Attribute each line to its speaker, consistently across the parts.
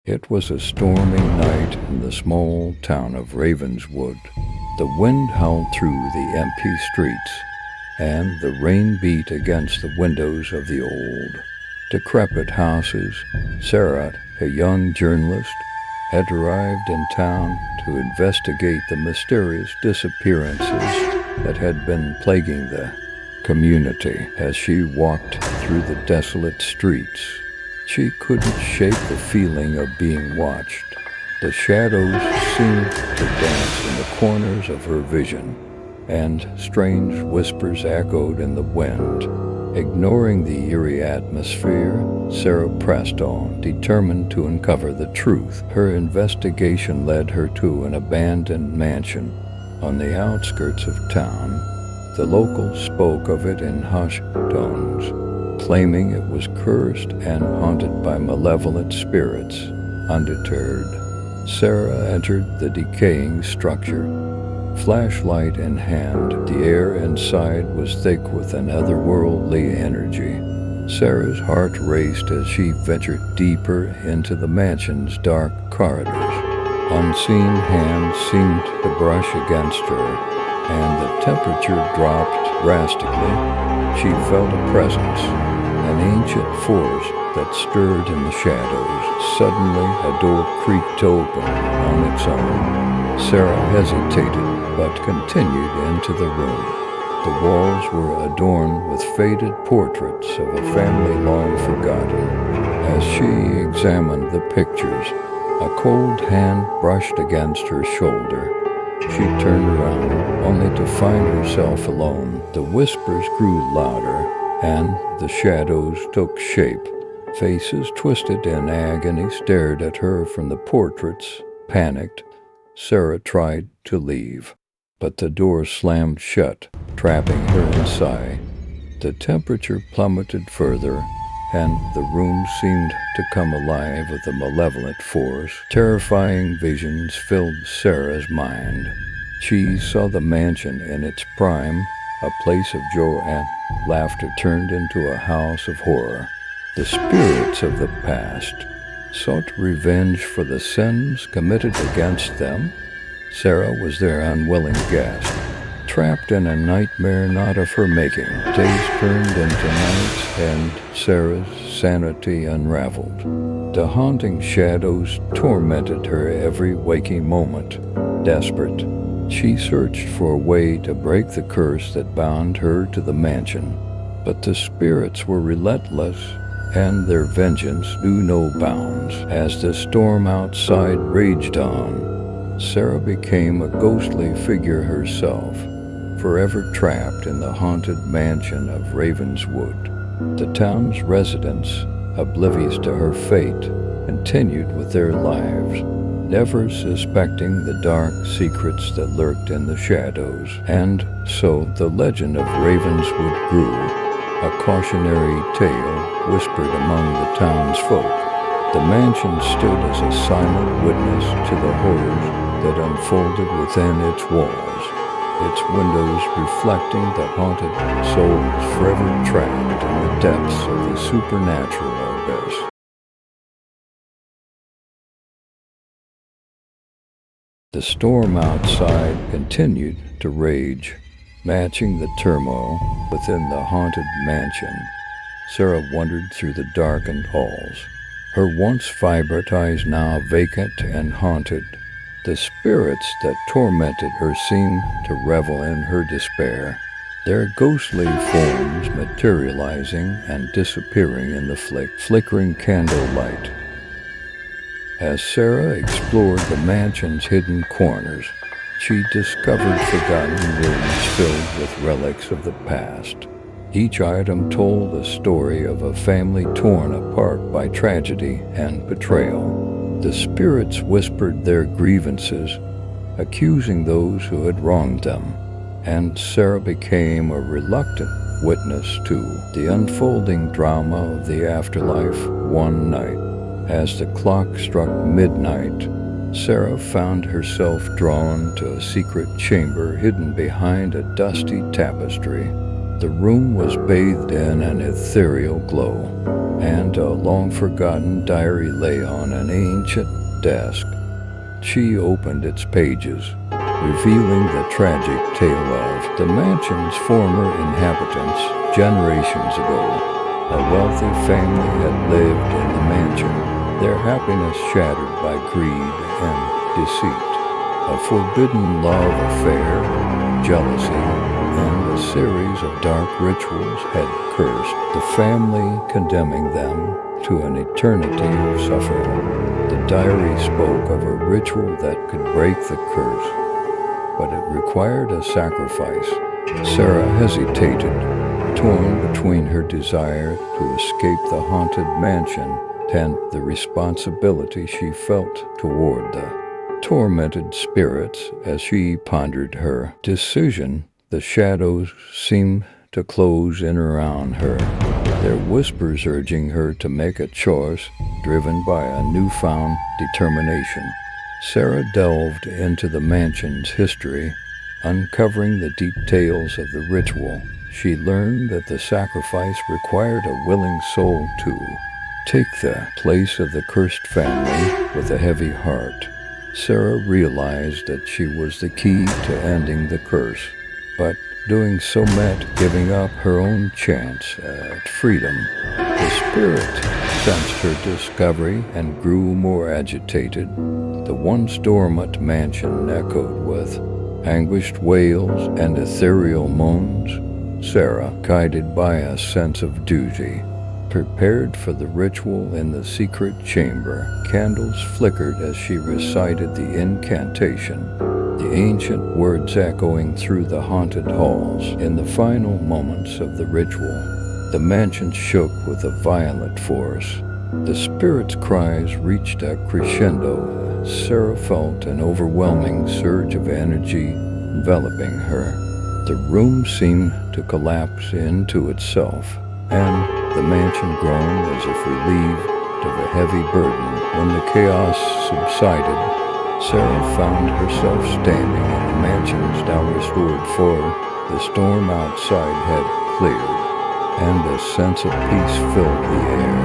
Speaker 1: It was a stormy night in the small town of Ravenswood. The wind howled through the empty streets, and the rain beat against the windows of the old, decrepit houses. Sarah, a young journalist, had arrived in town to investigate the mysterious disappearances that had been plaguing the community. As she walked through the desolate streets, she couldn't shake the feeling of being watched. The shadows seemed to dance in the corners of her vision, and strange whispers echoed in the wind. Ignoring the eerie atmosphere, Sarah pressed on, determined to uncover the truth. Her investigation led her to an abandoned mansion on the outskirts of town. The locals spoke of it in hushed tones, claiming it was cursed and haunted by malevolent spirits. Undeterred, Sarah entered the decaying structure. Flashlight in hand, the air inside was thick with an otherworldly energy. Sarah's heart raced as she ventured deeper into the mansion's dark corridors. Unseen hands seemed to brush against her, and the temperature dropped drastically. She felt a presence, an ancient force that stirred in the shadows. Suddenly, a door creaked open on its own. Sarah hesitated, but continued into the room. The walls were adorned with faded portraits of a family long forgotten. As she examined the pictures, a cold hand brushed against her shoulder. She turned around, only to find herself alone. The whispers grew louder, and the shadows took shape. Faces twisted in agony stared at her from the portraits. Panicked, Sarah tried to leave, but the door slammed shut, trapping her inside. The temperature plummeted further, and the room seemed to come alive with a malevolent force. Terrifying visions filled Sarah's mind. She saw the mansion in its prime, a place of joy and laughter turned into a house of horror. The spirits of the past sought revenge for the sins committed against them. Sarah was their unwilling guest, trapped in a nightmare not of her making. Days turned into nights, and Sarah's sanity unraveled. The haunting shadows tormented her every waking moment. Desperate, she searched for a way to break the curse that bound her to the mansion. But the spirits were relentless, and their vengeance knew no bounds. As the storm outside raged on, Sarah became a ghostly figure herself, forever trapped in the haunted mansion of Ravenswood. The town's residents, oblivious to her fate, continued with their lives, never suspecting the dark secrets that lurked in the shadows. And so the legend of Ravenswood grew, a cautionary tale whispered among the townsfolk. The mansion stood as a silent witness to the horrors that unfolded within its walls, its windows reflecting the haunted souls forever trapped in the depths of the supernatural abyss. The storm outside continued to rage, matching the turmoil within the haunted mansion. Sarah wandered through the darkened halls, her once vibrant eyes now vacant and haunted. The spirits that tormented her seemed to revel in her despair, their ghostly forms materializing and disappearing in the flickering candlelight. As Sarah explored the mansion's hidden corners, she discovered forgotten rooms filled with relics of the past. Each item told a story of a family torn apart by tragedy and betrayal. The spirits whispered their grievances, accusing those who had wronged them, and Sarah became a reluctant witness to the unfolding drama of the afterlife. One night, as the clock struck midnight, Sarah found herself drawn to a secret chamber hidden behind a dusty tapestry. The room was bathed in an ethereal glow, and a long-forgotten diary lay on an ancient desk. She opened its pages, revealing the tragic tale of the mansion's former inhabitants generations ago. A wealthy family had lived in the mansion, their happiness shattered by greed and deceit. A forbidden love affair, jealousy, and a series of dark rituals had cursed the family, condemning them to an eternity of suffering. The diary spoke of a ritual that could break the curse, but it required a sacrifice. Sarah hesitated, torn between her desire to escape the haunted mansion and the responsibility she felt toward the tormented spirits. As she pondered her decision, the shadows seemed to close in around her, their whispers urging her to make a choice, driven by a newfound determination. Sarah delved into the mansion's history, uncovering the details of the ritual. She learned that the sacrifice required a willing soul to take the place of the cursed family with a heavy heart. Sarah realized that she was the key to ending the curse, but doing so meant giving up her own chance at freedom. The spirit sensed her discovery and grew more agitated. The once dormant mansion echoed with anguished wails and ethereal moans. Sarah, guided by a sense of duty, prepared for the ritual in the secret chamber. Candles flickered as she recited the incantation, the ancient words echoing through the haunted halls. In the final moments of the ritual, the mansion shook with a violent force. The spirit's cries reached a crescendo. Sarah felt an overwhelming surge of energy enveloping her. The room seemed to collapse into itself, and the mansion groaned as if relieved of a heavy burden. When the chaos subsided, Sarah found herself standing in the mansion's now-restored floor. The storm outside had cleared, and a sense of peace filled the air.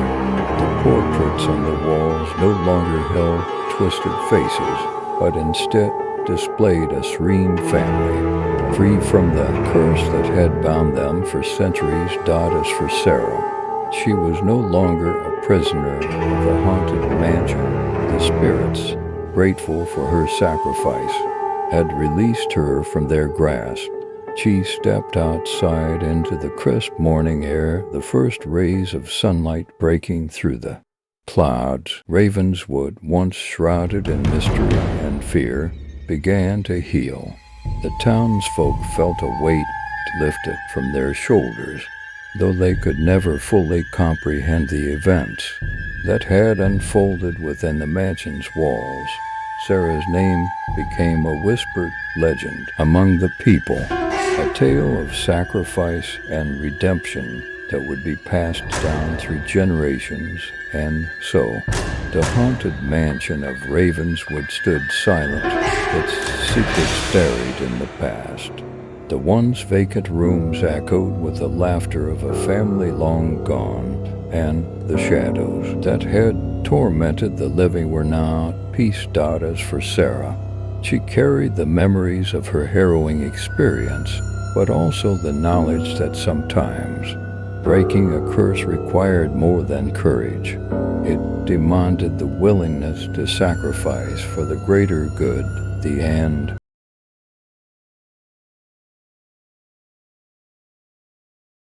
Speaker 1: The portraits on the walls no longer held twisted faces, but instead displayed a serene family, free from the curse that had bound them for centuries. As for Sarah, she was no longer a prisoner of the haunted mansion. The spirits, grateful for her sacrifice, had released her from their grasp. She stepped outside into the crisp morning air, the first rays of sunlight breaking through the clouds. Ravenswood, once shrouded in mystery and fear, began to heal. The townsfolk felt a weight lifted from their shoulders, though they could never fully comprehend the events that had unfolded within the mansion's walls. Sarah's name became a whispered legend among the people, a tale of sacrifice and redemption that would be passed down through generations. And so, the haunted mansion of Ravenswood stood silent, its secrets buried in the past. The once vacant rooms echoed with the laughter of a family long gone, and the shadows that had tormented the living were now peace. As for Sarah, she carried the memories of her harrowing experience, but also the knowledge that sometimes breaking a curse required more than courage. It demanded the willingness to sacrifice for the greater good. The end.